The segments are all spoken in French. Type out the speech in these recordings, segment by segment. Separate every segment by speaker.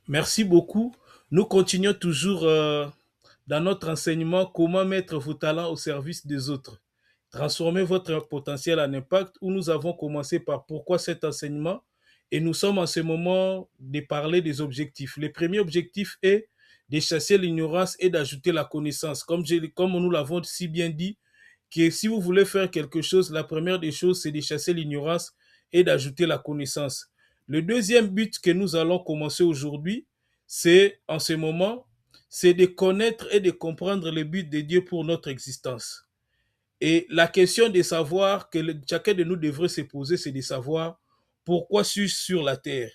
Speaker 1: Merci beaucoup. Nous continuons toujours dans notre enseignement comment mettre vos talents au service des autres. Transformer votre potentiel en impact où nous avons commencé par pourquoi cet enseignement et nous sommes en ce moment de parler des objectifs. Le premier objectif est de chasser l'ignorance et d'ajouter la connaissance. Comme nous l'avons si bien dit, que si vous voulez faire quelque chose, la première des choses, c'est de chasser l'ignorance et d'ajouter la connaissance. Le deuxième but que nous allons commencer aujourd'hui, c'est en ce moment, c'est de connaître et de comprendre le but de Dieu pour notre existence. Et la question de savoir que chacun de nous devrait se poser, c'est de savoir pourquoi suis-je sur la terre.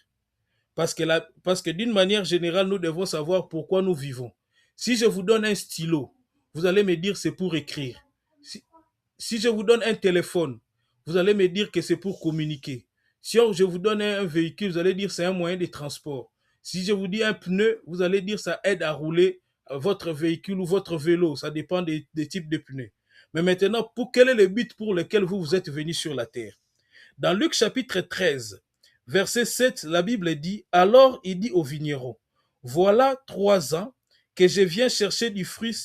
Speaker 1: Parce que d'une manière générale, nous devons savoir pourquoi nous vivons. Si je vous donne un stylo, vous allez me dire c'est pour écrire. Si, si je vous donne un téléphone, vous allez me dire que c'est pour communiquer. Si je vous donne un véhicule, vous allez dire c'est un moyen de transport. Si je vous dis un pneu, vous allez dire ça aide à rouler votre véhicule ou votre vélo. Ça dépend des types de pneus. Mais maintenant, quel est le but pour lequel vous êtes venu sur la terre? Dans Luc chapitre 13, verset 7, la Bible dit, alors il dit au vigneron, voilà 3 ans que je viens chercher du fruit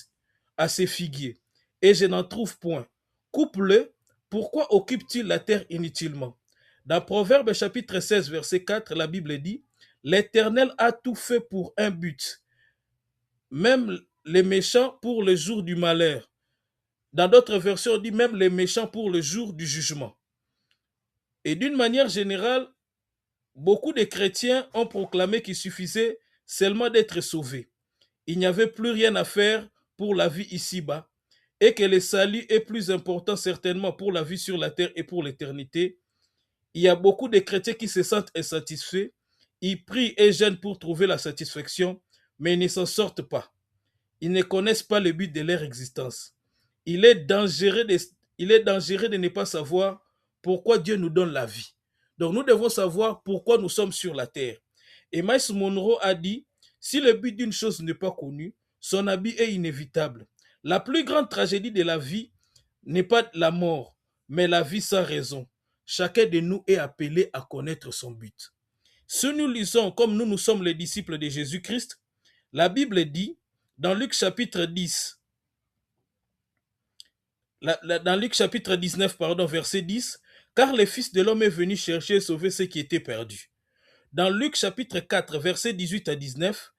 Speaker 1: à ces figuiers, et je n'en trouve point. Coupe-le, pourquoi occupe-t-il la terre inutilement? Dans Proverbe chapitre 16, verset 4, la Bible dit, l'Éternel a tout fait pour un but, même les méchants pour le jour du malheur. Dans d'autres versions, on dit même les méchants pour le jour du jugement. Et d'une manière générale, beaucoup de chrétiens ont proclamé qu'il suffisait seulement d'être sauvés. Il n'y avait plus rien à faire pour la vie ici-bas et que le salut est plus important certainement pour la vie sur la terre et pour l'éternité. Il y a beaucoup de chrétiens qui se sentent insatisfaits. Ils prient et jeûnent pour trouver la satisfaction, mais ils ne s'en sortent pas. Ils ne connaissent pas le but de leur existence. Il est dangereux de, il est dangereux de ne pas savoir pourquoi Dieu nous donne la vie. Donc nous devons savoir pourquoi nous sommes sur la terre. Et Miles Monroe a dit, si le but d'une chose n'est pas connu, son habit est inévitable. La plus grande tragédie de la vie n'est pas la mort, mais la vie sans raison. Chacun de nous est appelé à connaître son but. Si nous lisons comme nous sommes les disciples de Jésus-Christ, la Bible dit, dans Luc chapitre 10, dans Luc chapitre 19, pardon, verset 10, car le Fils de l'homme est venu chercher et sauver ceux qui étaient perdus. Dans Luc chapitre 4, verset 18 à 19,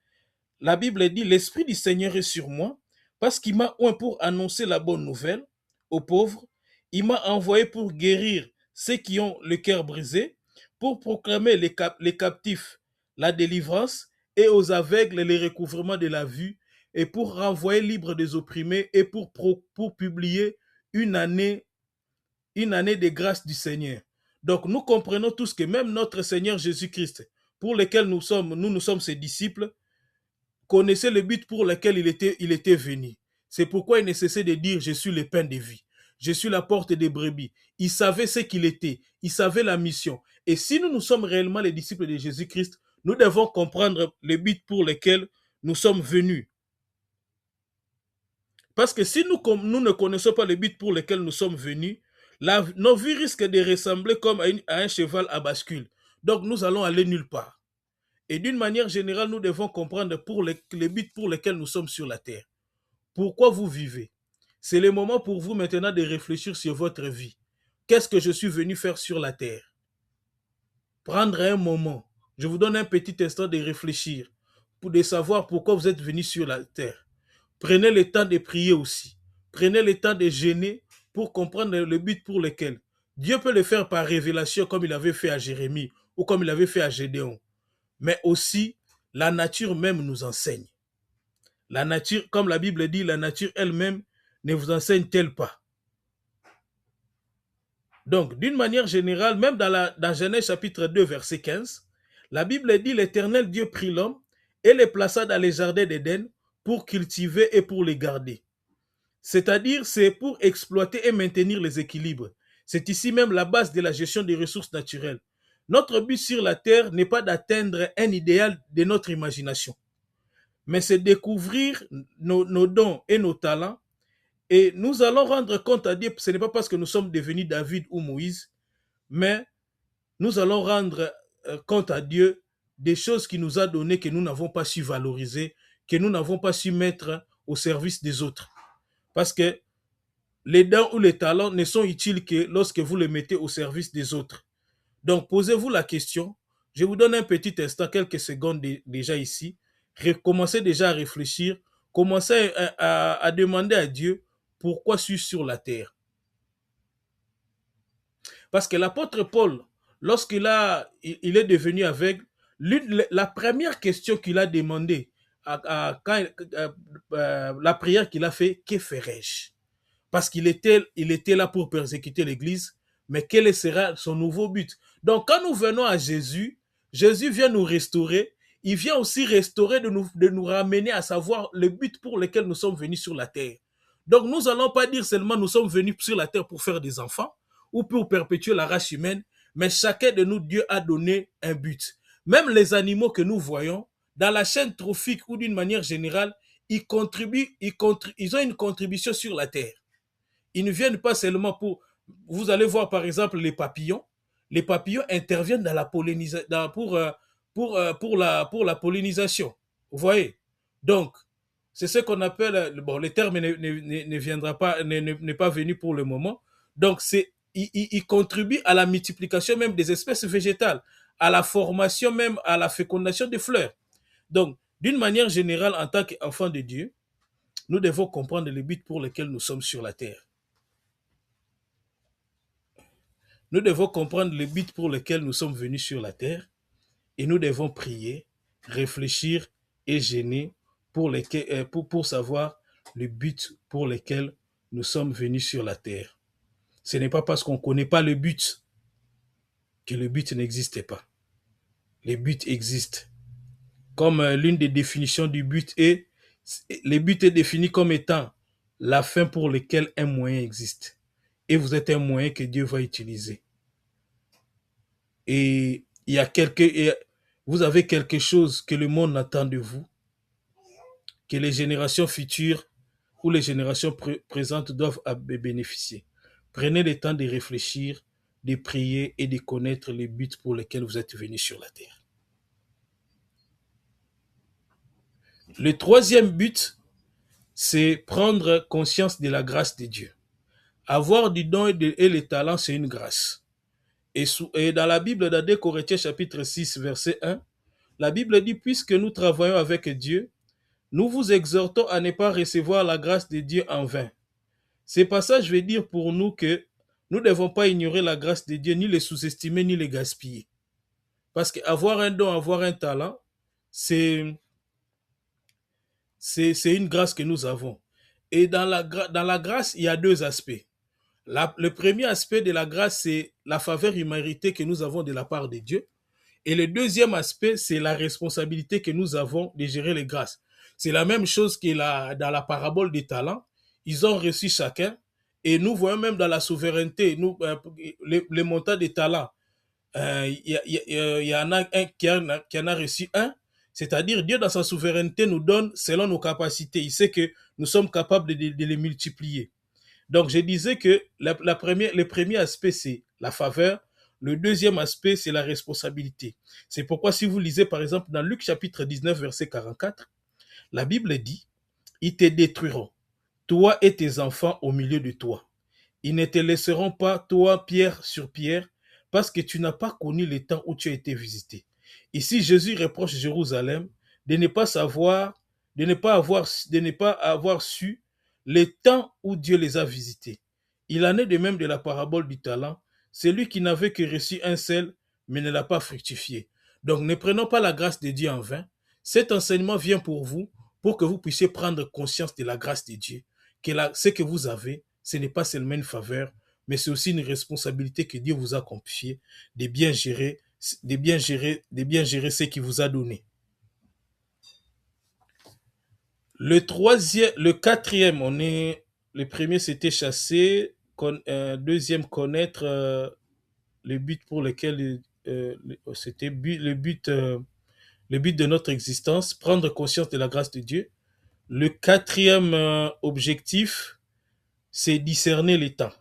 Speaker 1: la Bible dit, l'Esprit du Seigneur est sur moi, parce qu'il m'a oint pour annoncer la bonne nouvelle aux pauvres, il m'a envoyé pour guérir ceux qui ont le cœur brisé, pour proclamer les captifs la délivrance et aux aveugles les recouvrements de la vue, et pour renvoyer libres des opprimés et pour publier une année, une année de grâce du Seigneur. Donc nous comprenons tous que même notre Seigneur Jésus-Christ, pour lequel nous sommes ses disciples, connaissait le but pour lequel il était venu. C'est pourquoi il ne cessait de dire, je suis le pain de vie, je suis la porte des brebis. Il savait ce qu'il était, il savait la mission. Et si nous sommes réellement les disciples de Jésus-Christ, nous devons comprendre le but pour lequel nous sommes venus. Parce que si nous ne connaissons pas le but pour lequel nous sommes venus, nos vies risquent de ressembler comme à un cheval à bascule. Donc nous allons aller nulle part. Et d'une manière générale, nous devons comprendre les buts pour lesquels nous sommes sur la terre. Pourquoi vous vivez? C'est le moment pour vous maintenant de réfléchir sur votre vie. Qu'est-ce que je suis venu faire sur la terre? Prendre un moment. Je vous donne un petit instant de réfléchir pour de savoir pourquoi vous êtes venu sur la terre. Prenez le temps de prier aussi. Prenez le temps de jeûner pour comprendre le but pour lequel. Dieu peut le faire par révélation comme il avait fait à Jérémie ou comme il avait fait à Gédéon. Mais aussi, la nature même nous enseigne. La nature, comme la Bible dit, la nature elle-même ne vous enseigne-t-elle pas? Donc, d'une manière générale, même dans Genèse chapitre 2, verset 15, la Bible dit, l'Éternel Dieu prit l'homme et le plaça dans les jardins d'Éden pour cultiver et pour les garder. C'est-à-dire, c'est pour exploiter et maintenir les équilibres. C'est ici même la base de la gestion des ressources naturelles. Notre but sur la terre n'est pas d'atteindre un idéal de notre imagination, mais c'est découvrir nos dons et nos talents. Et nous allons rendre compte à Dieu, ce n'est pas parce que nous sommes devenus David ou Moïse, mais nous allons rendre compte à Dieu des choses qu'il nous a données que nous n'avons pas su valoriser, que nous n'avons pas su mettre au service des autres. Parce que les dons ou les talents ne sont utiles que lorsque vous les mettez au service des autres. Donc, posez-vous la question. Je vous donne un petit instant, quelques secondes déjà ici. Commencez déjà à réfléchir. Commencez à demander à Dieu pourquoi suis-je sur la terre. Parce que l'apôtre Paul, il est devenu aveugle, la première question qu'il a demandé, la prière qu'il a fait, que ferai-je? Parce il était là pour persécuter l'Église, mais quel sera son nouveau but? Donc, quand nous venons à Jésus, Jésus vient nous restaurer, il vient aussi restaurer, de nous ramener à savoir le but pour lequel nous sommes venus sur la terre. Donc, nous n'allons pas dire seulement nous sommes venus sur la terre pour faire des enfants ou pour perpétuer la race humaine, mais chacun de nous, Dieu a donné un but. Même les animaux que nous voyons, dans la chaîne trophique ou d'une manière générale, ils ont une contribution sur la terre. Ils ne viennent pas seulement pour... Vous allez voir par exemple les papillons. Les papillons interviennent dans la pollinisation, pour la pollinisation. Vous voyez? Donc, c'est ce qu'on appelle... Bon, le terme ne viendra pas, n'est pas venu pour le moment. Donc, il contribue à la multiplication même des espèces végétales, à la formation même, à la fécondation des fleurs. Donc, d'une manière générale, en tant qu'enfants de Dieu, nous devons comprendre le but pour lequel nous sommes sur la terre. Nous devons comprendre le but pour lequel nous sommes venus sur la terre et nous devons prier, réfléchir et gêner pour savoir le but pour lequel nous sommes venus sur la terre. Ce n'est pas parce qu'on ne connaît pas le but que le but n'existe pas. Le but existe. Comme l'une des définitions du but est, le but est défini comme étant la fin pour laquelle un moyen existe. Et vous êtes un moyen que Dieu va utiliser. Et vous avez quelque chose que le monde attend de vous, que les générations futures ou les générations présentes doivent bénéficier. Prenez le temps de réfléchir, de prier et de connaître les buts pour lesquels vous êtes venus sur la terre. Le troisième but, c'est prendre conscience de la grâce de Dieu. Avoir du don et les talents, c'est une grâce. Et dans la Bible, dans 2 Corinthiens chapitre 6, verset 1, la Bible dit, puisque nous travaillons avec Dieu, nous vous exhortons à ne pas recevoir la grâce de Dieu en vain. Ces passages veulent dire pour nous que nous ne devons pas ignorer la grâce de Dieu, ni les sous-estimer, ni les gaspiller. Parce qu'avoir un don, avoir un talent, c'est une grâce que nous avons. Et dans la grâce, il y a deux aspects. Le premier aspect de la grâce, c'est la faveur imméritée que nous avons de la part de Dieu. Et le deuxième aspect, c'est la responsabilité que nous avons de gérer les grâces. C'est la même chose que dans la parabole des talents. Ils ont reçu chacun. Et nous voyons même dans la souveraineté, les montants des talents. Il y en a un qui en a reçu un. C'est-à-dire, Dieu, dans sa souveraineté, nous donne selon nos capacités. Il sait que nous sommes capables de les multiplier. Donc, je disais que le premier aspect, c'est la faveur. Le deuxième aspect, c'est la responsabilité. C'est pourquoi si vous lisez, par exemple, dans Luc chapitre 19, verset 44, la Bible dit, « Ils te détruiront, toi et tes enfants au milieu de toi. Ils ne te laisseront pas, toi, pierre sur pierre, parce que tu n'as pas connu le temps où tu as été visité. » Ici, Jésus reproche Jérusalem de ne pas savoir, de ne pas avoir su le temps où Dieu les a visités. Il en est de même de la parabole du talent. Celui qui n'avait que reçu un seul, mais ne l'a pas fructifié. Donc, ne prenons pas la grâce de Dieu en vain. Cet enseignement vient pour vous, pour que vous puissiez prendre conscience de la grâce de Dieu. Que ce que vous avez, ce n'est pas seulement une faveur, mais c'est aussi une responsabilité que Dieu vous a confiée de bien gérer ce qu'il vous a donné. Le quatrième, le premier c'était chasser, deuxième connaître le but pour lequel c'était le but de notre existence, prendre conscience de la grâce de Dieu. Le quatrième objectif, c'est discerner les temps.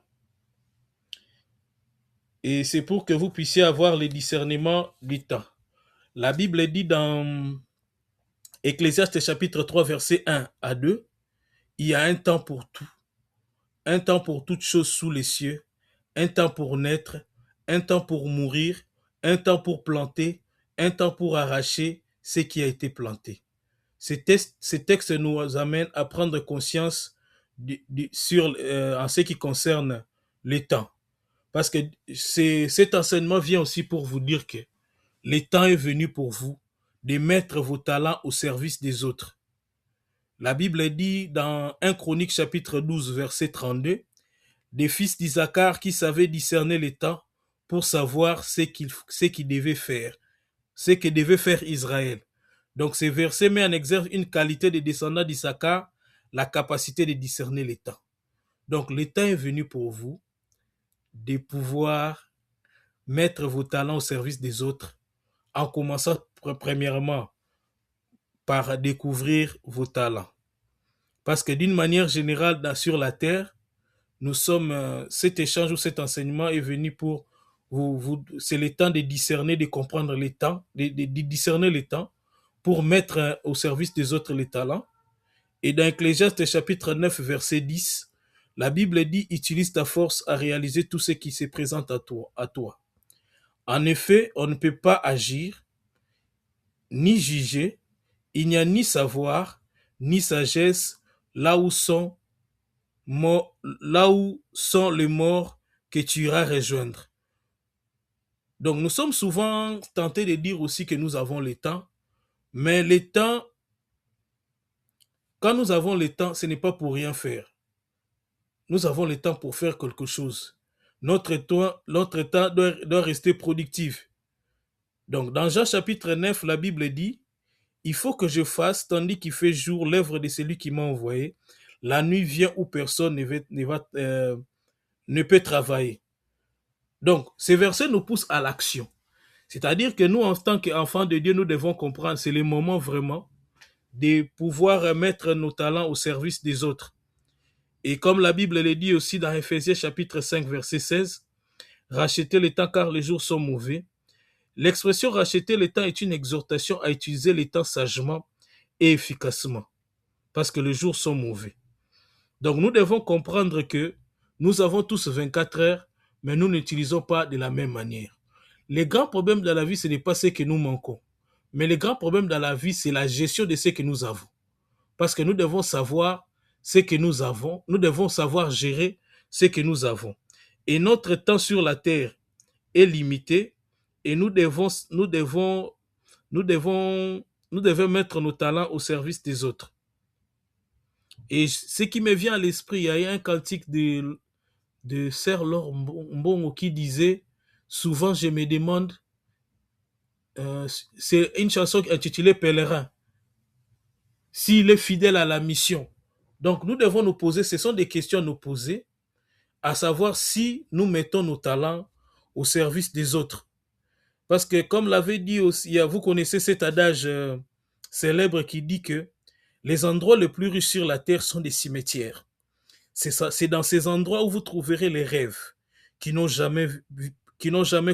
Speaker 1: Et c'est pour que vous puissiez avoir le discernement du temps. La Bible dit dans Ecclésiaste chapitre 3, verset 1 à 2, il y a un temps pour tout, un temps pour toutes choses sous les cieux, un temps pour naître, un temps pour mourir, un temps pour planter, un temps pour arracher ce qui a été planté. Ces textes nous amènent à prendre conscience en ce qui concerne les temps. Parce que cet enseignement vient aussi pour vous dire que le temps est venu pour vous de mettre vos talents au service des autres. La Bible dit dans 1 Chronique chapitre 12 verset 32, des fils d'Isaacar qui savaient discerner les temps pour savoir ce qu'il devait faire, ce que devait faire Israël. Donc ces versets mettent en exergue une qualité des descendants d'Isaacar, la capacité de discerner les temps. Donc le temps est venu pour vous de pouvoir mettre vos talents au service des autres, en commençant premièrement par découvrir vos talents. Parce que d'une manière générale, sur la terre, nous sommes, cet échange ou cet enseignement est venu pour c'est le temps de discerner, de comprendre les temps, de discerner les temps pour mettre au service des autres les talents. Et dans Ecclésiaste chapitre 9, verset 10, la Bible dit, utilise ta force à réaliser tout ce qui se présente à toi. En effet, on ne peut pas agir, ni juger, il n'y a ni savoir, ni sagesse, là où sont les morts que tu iras rejoindre. Donc nous sommes souvent tentés de dire aussi que nous avons le temps, mais le temps, quand nous avons le temps, ce n'est pas pour rien faire. Nous avons le temps pour faire quelque chose. Notre temps doit rester productif. Donc dans Jean chapitre 9, la Bible dit, il faut que je fasse, tandis qu'il fait jour, l'œuvre de celui qui m'a envoyé. La nuit vient où personne ne peut travailler. Donc, ces versets nous poussent à l'action. C'est-à-dire que nous, en tant qu'enfants de Dieu, nous devons comprendre, c'est le moment vraiment de pouvoir mettre nos talents au service des autres. Et comme la Bible le dit aussi dans Ephésiens chapitre 5, verset 16, racheter le temps car les jours sont mauvais. L'expression racheter le temps est une exhortation à utiliser le temps sagement et efficacement, parce que les jours sont mauvais. Donc nous devons comprendre que nous avons tous 24 heures, mais nous n'utilisons pas de la même manière. Les grands problèmes de la vie, ce n'est pas ce que nous manquons, mais les grands problèmes dans la vie, c'est la gestion de ce que nous avons. Parce que nous devons savoir ce que nous avons, nous devons savoir gérer ce que nous avons. Et notre temps sur la terre est limité et nous devons mettre nos talents au service des autres. Et ce qui me vient à l'esprit, il y a un cantique de Sœur Laure Mbongo qui disait, souvent je me demande, c'est une chanson intitulée Pèlerin, s'il est fidèle à la mission. Donc nous devons nous poser, ce sont des questions à nous poser, à savoir si nous mettons nos talents au service des autres. Parce que comme l'avait dit aussi, vous connaissez cet adage célèbre qui dit que les endroits les plus riches sur la terre sont des cimetières. C'est dans ces endroits où vous trouverez les rêves qui n'ont jamais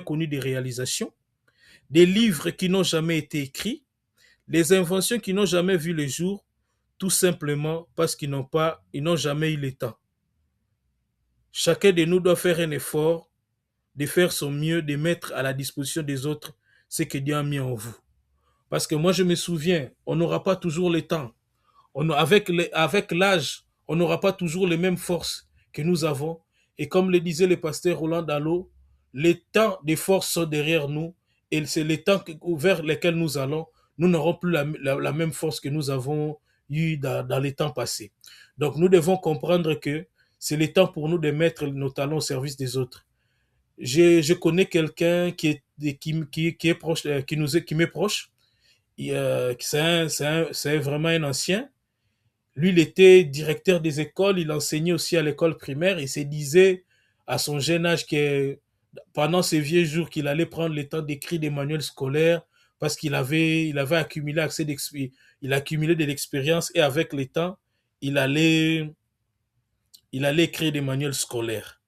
Speaker 1: connu de réalisation, des livres qui n'ont jamais été écrits, des inventions qui n'ont jamais vu le jour, tout simplement parce qu'ils n'ont jamais eu le temps. Chacun de nous doit faire un effort de faire son mieux, de mettre à la disposition des autres ce que Dieu a mis en vous. Parce que moi, je me souviens, on n'aura pas toujours le temps. Avec l'âge, on n'aura pas toujours les mêmes forces que nous avons. Et comme le disait le pasteur Roland Dallot, les temps des forces sont derrière nous et c'est les temps vers lesquels nous allons. Nous n'aurons plus la même force que nous avons eu dans les temps passés. Donc nous devons comprendre que c'est le temps pour nous de mettre nos talents au service des autres. Je connais quelqu'un qui est proche, qui m'est proche. C'est vraiment un ancien. Lui, il était directeur des écoles, il enseignait aussi à l'école primaire et se disait à son jeune âge que pendant ses vieux jours qu'il allait prendre le temps d'écrire des manuels scolaires parce qu'il avait accumulé il a accumulé de l'expérience et avec le temps, il allait écrire des manuels scolaires.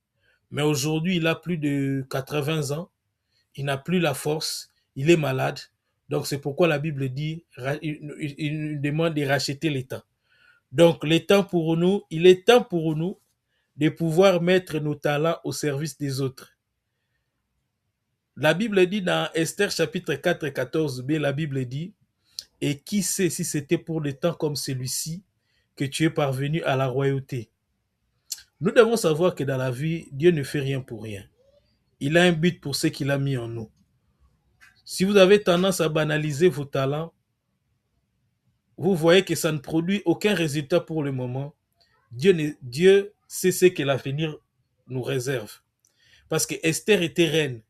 Speaker 1: Mais aujourd'hui, il a plus de 80 ans, il n'a plus la force, il est malade. Donc c'est pourquoi la Bible dit, il nous demande de racheter les temps. Donc les temps pour nous, il est temps pour nous de pouvoir mettre nos talents au service des autres. La Bible dit dans Esther chapitre 4 et 14b, la Bible dit, et qui sait si c'était pour des temps comme celui-ci que tu es parvenu à la royauté. Nous devons savoir que dans la vie, Dieu ne fait rien pour rien. Il a un but pour ce qu'il a mis en nous. Si vous avez tendance à banaliser vos talents, vous voyez que ça ne produit aucun résultat pour le moment. Dieu sait ce que l'avenir nous réserve. Parce que Esther était reine.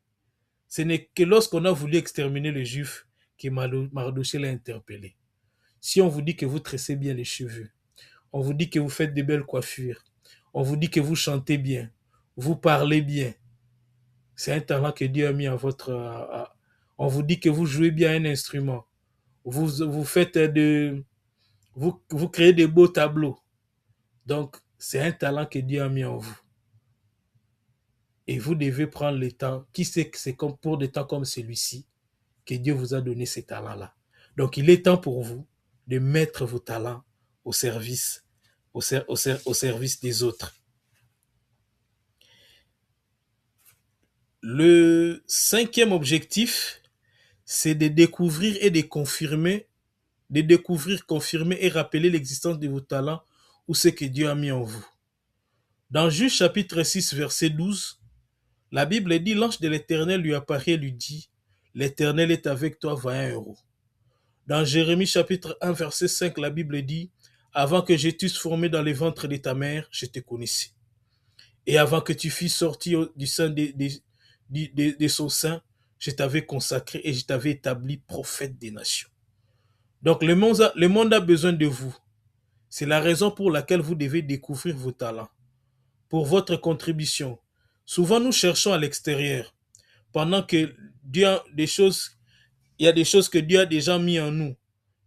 Speaker 1: Ce n'est que lorsqu'on a voulu exterminer les Juifs que Mardochée l'a interpellé. Si on vous dit que vous tressez bien les cheveux, on vous dit que vous faites de belles coiffures, on vous dit que vous chantez bien, vous parlez bien, c'est un talent que Dieu a mis à votre... on vous dit que vous jouez bien un instrument, vous faites vous créez de beaux tableaux. Donc, c'est un talent que Dieu a mis en vous. Et vous devez prendre le temps. Qui sait que c'est comme pour des temps comme celui-ci que Dieu vous a donné ces talents-là. Donc, il est temps pour vous de mettre vos talents au service, au service des autres. Le cinquième objectif, c'est de découvrir et de confirmer, confirmer et rappeler l'existence de vos talents ou ce que Dieu a mis en vous. Dans Juge chapitre 6, verset 12, la Bible dit, l'ange de l'Éternel lui apparaît et lui dit, l'Éternel est avec toi, vaillant héros. Dans Jérémie chapitre 1, verset 5, la Bible dit, avant que je t'eusse formé dans les ventres de ta mère, je te connaissais. Et avant que tu fusses sorti du sein de son sein, je t'avais consacré et je t'avais établi prophète des nations. Donc le monde a besoin de vous. C'est la raison pour laquelle vous devez découvrir vos talents. Pour votre contribution. Souvent nous cherchons à l'extérieur, pendant que Dieu a des choses, il y a des choses que Dieu a déjà mis en nous,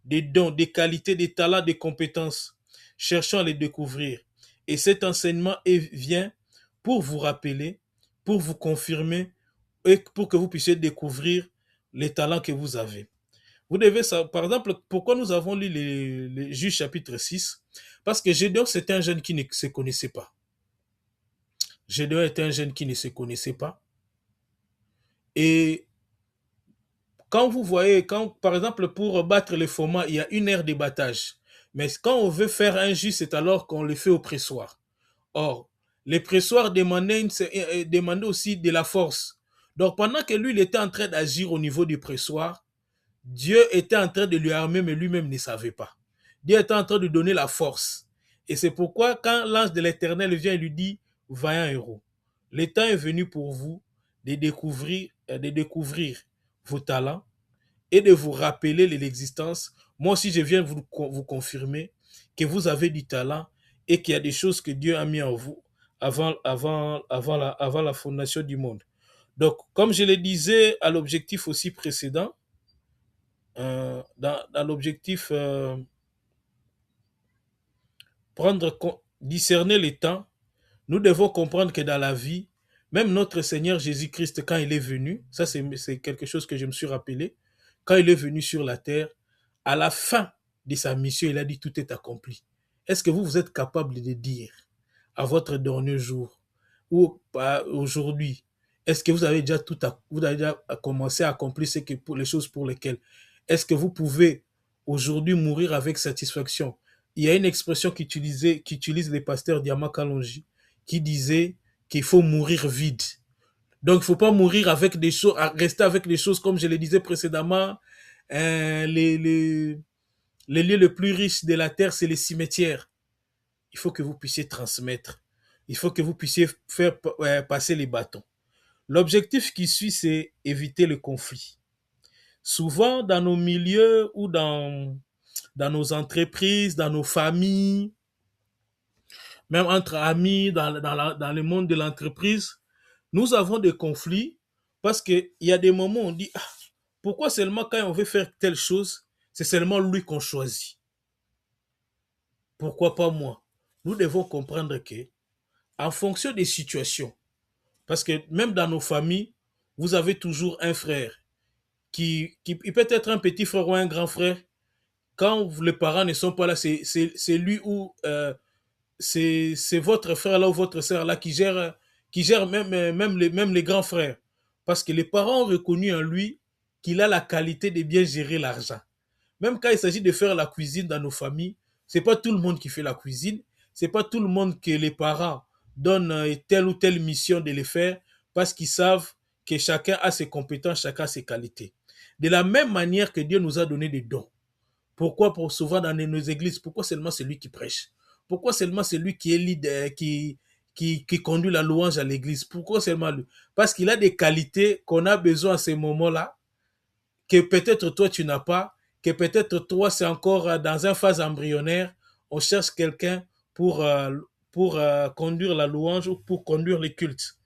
Speaker 1: des dons, des qualités, des talents, des compétences. Cherchons à les découvrir. Et cet enseignement vient pour vous rappeler, pour vous confirmer et pour que vous puissiez découvrir les talents que vous avez. Vous devez savoir, par exemple, pourquoi nous avons lu les Juges chapitre 6? Parce que Gédéon, c'était un jeune qui ne se connaissait pas. Gédéon était un jeune qui ne se connaissait pas. Et quand vous voyez, par exemple, pour battre les formats, il y a une aire de battage. Mais quand on veut faire un jus, c'est alors qu'on le fait au pressoir. Or, les pressoirs demandaient aussi de la force. Donc, pendant que lui, il était en train d'agir au niveau du pressoir, Dieu était en train de lui armer, mais lui-même ne savait pas. Dieu était en train de donner la force. Et c'est pourquoi, quand l'ange de l'Éternel vient et lui dit, vaillant héros, le temps est venu pour vous de découvrir vos talents et de vous rappeler l'existence. Moi aussi, je viens vous confirmer que vous avez du talent et qu'il y a des choses que Dieu a mis en vous avant la fondation du monde. Donc, comme je le disais à l'objectif aussi précédent, dans l'objectif discerner les temps, nous devons comprendre que dans la vie, même notre Seigneur Jésus-Christ, quand il est venu, ça c'est quelque chose que je me suis rappelé, quand il est venu sur la terre, à la fin de sa mission, il a dit tout est accompli. Est-ce que vous êtes capable de dire à votre dernier jour ou aujourd'hui, est-ce que vous avez déjà commencé à accomplir les choses pour lesquelles? Est-ce que vous pouvez aujourd'hui mourir avec satisfaction? Il y a une expression qu'utilise les pasteurs Diama Kalonji qui disait qu'il faut mourir vide. Donc, il ne faut pas mourir avec des choses, rester avec des choses, comme je le disais précédemment, les lieux les plus riches de la terre, c'est les cimetières. Il faut que vous puissiez transmettre. Il faut que vous puissiez faire passer les bâtons. L'objectif qui suit, c'est éviter le conflit. Souvent, dans nos milieux ou dans nos entreprises, dans nos familles, même entre amis, dans le monde de l'entreprise, nous avons des conflits parce qu'il y a des moments où on dit pourquoi seulement quand on veut faire telle chose, c'est seulement lui qu'on choisit. Pourquoi pas moi? Nous devons comprendre que, en fonction des situations, parce que même dans nos familles, vous avez toujours un frère. il peut être un petit frère ou un grand frère. Quand les parents ne sont pas là, c'est lui ou c'est votre frère là ou votre sœur là qui gère même les grands frères. Parce que les parents ont reconnu en lui qu'il a la qualité de bien gérer l'argent. Même quand il s'agit de faire la cuisine dans nos familles, c'est pas tout le monde qui fait la cuisine. C'est pas tout le monde que les parents donnent telle ou telle mission de le faire parce qu'ils savent que chacun a ses compétences, chacun a ses qualités. De la même manière que Dieu nous a donné des dons. Pourquoi pour souvent dans nos églises, pourquoi seulement celui qui prêche? Pourquoi seulement celui qui est leader, qui conduit la louange à l'église? Pourquoi seulement lui? Parce qu'il a des qualités qu'on a besoin à ces moments-là, que peut-être toi tu n'as pas, que peut-être toi c'est encore dans une phase embryonnaire. On cherche quelqu'un pour conduire la louange ou pour conduire les cultes.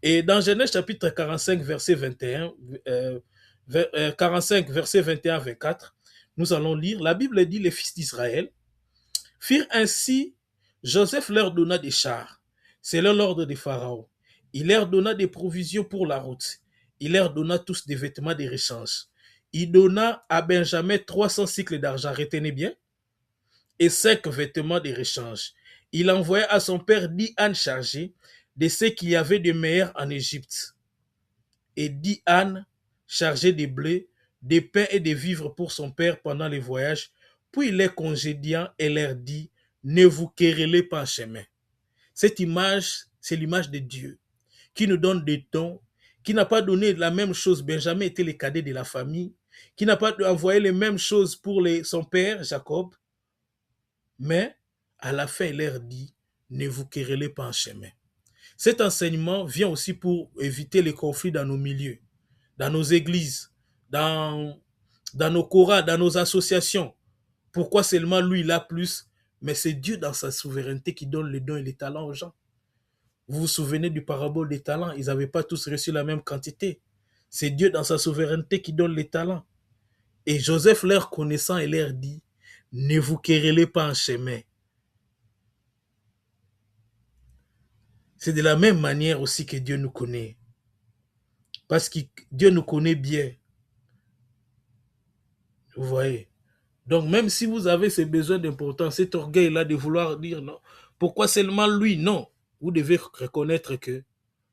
Speaker 1: Et dans Genèse chapitre 45, verset 21, 45, verset 21 à 24, nous allons lire, la Bible dit, les fils d'Israël firent ainsi, Joseph leur donna des chars, c'est l'ordre de Pharaon. Il leur donna des provisions pour la route. Il leur donna tous des vêtements de rechange. Il donna à Benjamin 300 cycles d'argent, retenez bien, et 5 vêtements de rechange. Il envoya à son père 10 ânes chargés de ce qu'il y avait de meilleur en Égypte, et 10 ânes chargés de blé, des pains et des vivres pour son père pendant les voyages. Puis il les congédia et leur dit, ne vous querellez pas en chemin. Cette image, c'est l'image de Dieu qui nous donne des dons, qui n'a pas donné la même chose. Benjamin était le cadet de la famille, qui n'a pas envoyé les mêmes choses pour son père, Jacob, mais à la fin, il leur dit, ne vous querellez pas en chemin. Cet enseignement vient aussi pour éviter les conflits dans nos milieux, dans nos églises, dans nos chorats, dans nos associations. Pourquoi seulement lui, il a plus? Mais c'est Dieu dans sa souveraineté qui donne les dons et les talents aux gens. Vous vous souvenez du parabole des talents? Ils n'avaient pas tous reçu la même quantité. C'est Dieu dans sa souveraineté qui donne les talents. Et Joseph leur connaissant et leur dit, ne vous querellez pas en chemin. C'est de la même manière aussi que Dieu nous connaît. Parce que Dieu nous connaît bien. Vous voyez? Donc même si vous avez ces besoins d'importance, cet orgueil-là de vouloir dire non, pourquoi seulement lui? Non. Vous devez reconnaître que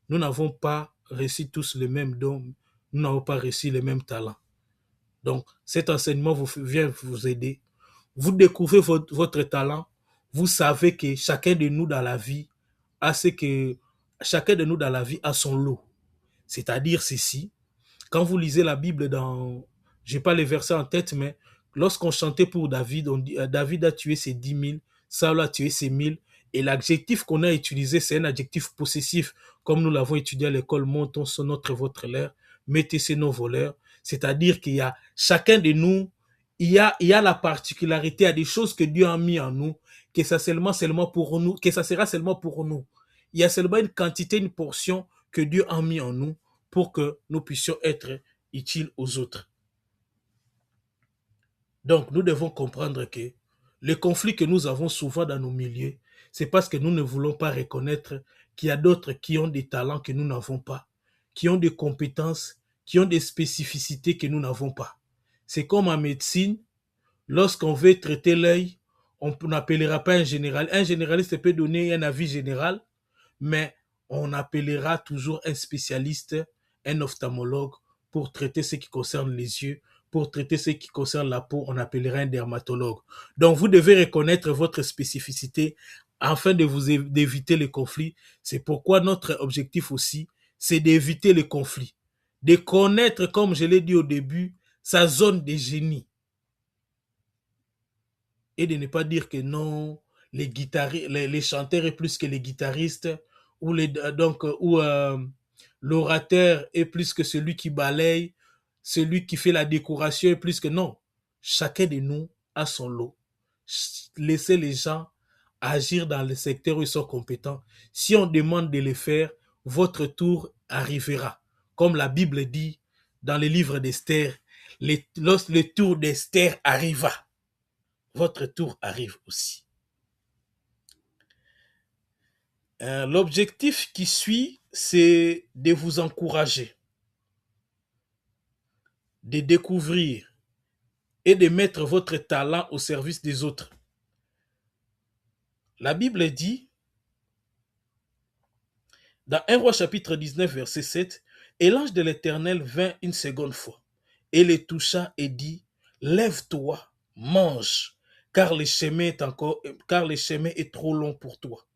Speaker 1: nous n'avons pas reçu tous les mêmes dons, nous n'avons pas reçu les mêmes talents. Donc cet enseignement vient vous aider. Vous découvrez votre talent, vous savez que chacun de nous dans la vie a ce que chacun de nous dans la vie a son lot. C'est-à-dire ceci, quand vous lisez la Bible dans, j'ai pas les versets en tête, mais lorsqu'on chantait pour David, on dit, David a tué ses 10 000, Saul a tué ses 1000, et l'adjectif qu'on a utilisé, c'est un adjectif possessif, comme nous l'avons étudié à l'école, montons sur notre et votre l'air, mettez ces nos voleurs, c'est-à-dire qu'il y a chacun de nous, il y a la particularité, il y a des choses que Dieu a mis en nous, que ça seulement pour nous, que ça sera seulement pour nous. Il y a seulement une quantité, une portion que Dieu a mis en nous pour que nous puissions être utiles aux autres. Donc, nous devons comprendre que les conflits que nous avons souvent dans nos milieux, c'est parce que nous ne voulons pas reconnaître qu'il y a d'autres qui ont des talents que nous n'avons pas, qui ont des compétences, qui ont des spécificités que nous n'avons pas. C'est comme en médecine, lorsqu'on veut traiter l'œil, on n'appellera pas un général. Un généraliste peut donner un avis général, mais on appellera toujours un spécialiste, un ophtalmologue, pour traiter ce qui concerne les yeux, pour traiter ce qui concerne la peau, on appellera un dermatologue. Donc, vous devez reconnaître votre spécificité afin d'éviter les conflits. C'est pourquoi notre objectif aussi, c'est d'éviter les conflits, de connaître, comme je l'ai dit au début, sa zone de génie. Et de ne pas dire que non, les chanteurs est plus que les guitaristes, ou l'orateur est plus que celui qui balaye, celui qui fait la décoration est plus que non. Chacun de nous a son lot. Laissez les gens agir dans le secteur où ils sont compétents. Si on demande de le faire, votre tour arrivera. Comme la Bible dit dans le livre d'Esther, lorsque le tour d'Esther arriva, votre tour arrive aussi. L'objectif qui suit, c'est de vous encourager. de découvrir et de mettre votre talent au service des autres. La Bible dit, dans 1 Roi chapitre 19, verset 7, « Et l'ange de l'Éternel vint une seconde fois, et le toucha et dit, lève-toi, mange, car car le chemin est trop long pour toi. »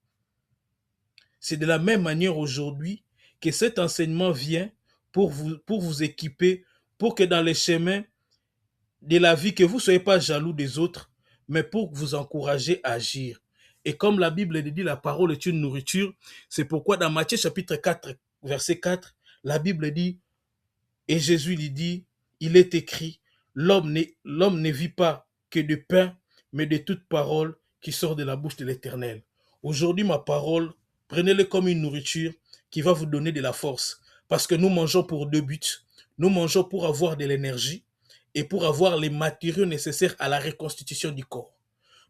Speaker 1: C'est de la même manière aujourd'hui que cet enseignement vient pour vous équiper, pour que dans les chemins de la vie, que vous ne soyez pas jaloux des autres, mais pour vous encourager à agir. Et comme la Bible le dit, la parole est une nourriture, c'est pourquoi dans Matthieu chapitre 4, verset 4, la Bible dit, et Jésus lui dit, il est écrit, l'homme ne vit pas que de pain, mais de toute parole qui sort de la bouche de l'Éternel. Aujourd'hui, ma parole, prenez-le comme une nourriture qui va vous donner de la force. Parce que nous mangeons pour deux buts. Nous mangeons pour avoir de l'énergie et pour avoir les matériaux nécessaires à la reconstitution du corps.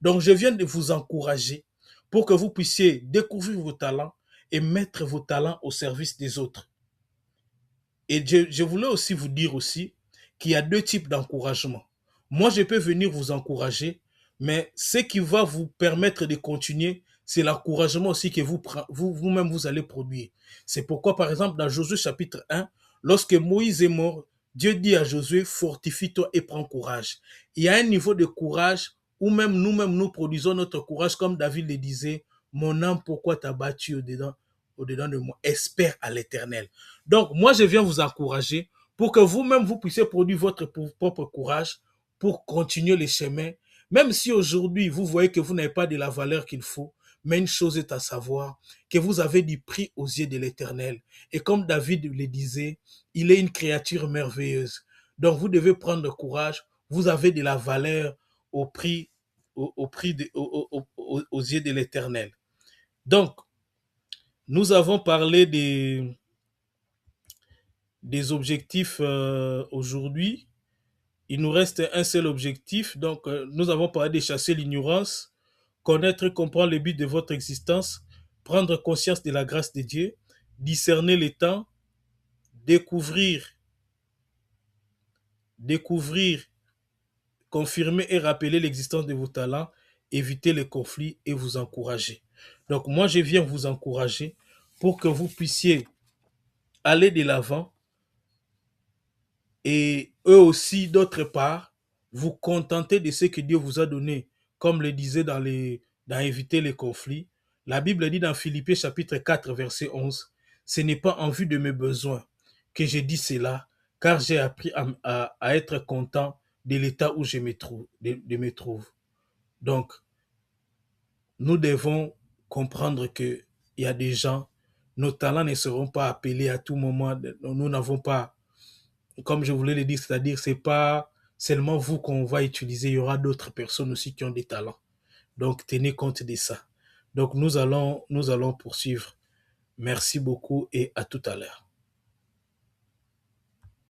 Speaker 1: Donc, je viens de vous encourager pour que vous puissiez découvrir vos talents et mettre vos talents au service des autres. Et je voulais aussi vous dire aussi qu'il y a deux types d'encouragement. Moi, je peux venir vous encourager, mais ce qui va vous permettre de continuer, c'est l'encouragement aussi que vous-même vous allez produire. C'est pourquoi, par exemple, dans Josué chapitre 1, lorsque Moïse est mort, Dieu dit à Josué, fortifie-toi et prends courage. Il y a un niveau de courage où même nous-mêmes nous produisons notre courage, comme David le disait, mon âme, pourquoi t'as battu au-dedans de moi? Espère à l'Éternel. Donc, moi, je viens vous encourager pour que vous-même, vous puissiez produire votre propre courage pour continuer les chemins. Même si aujourd'hui, vous voyez que vous n'avez pas de la valeur qu'il faut, mais une chose est à savoir, que vous avez du prix aux yeux de l'Éternel. Et comme David le disait, il est une créature merveilleuse. Donc, vous devez prendre courage. Vous avez de la valeur au prix, aux yeux de l'Éternel. Donc, nous avons parlé des objectifs aujourd'hui. Il nous reste un seul objectif. Donc, nous avons parlé de chasser l'ignorance, connaître et comprendre le but de votre existence, prendre conscience de la grâce de Dieu, discerner les temps, découvrir, confirmer et rappeler l'existence de vos talents, éviter les conflits et vous encourager. Donc, moi, je viens vous encourager pour que vous puissiez aller de l'avant, et eux aussi, d'autre part, vous contenter de ce que Dieu vous a donné, comme le disait dans éviter les conflits. La Bible dit dans Philippiens chapitre 4, verset 11, « Ce n'est pas en vue de mes besoins que je dis cela, car j'ai appris à être content de l'état où je me trouve. » Donc, nous devons comprendre qu'il y a des gens, nos talents ne seront pas appelés à tout moment, nous n'avons pas, comme je voulais le dire, c'est-à-dire c'est pas seulement vous qu'on va utiliser, il y aura d'autres personnes aussi qui ont des talents. Donc tenez compte de ça. Donc nous allons poursuivre. Merci beaucoup et à tout à l'heure.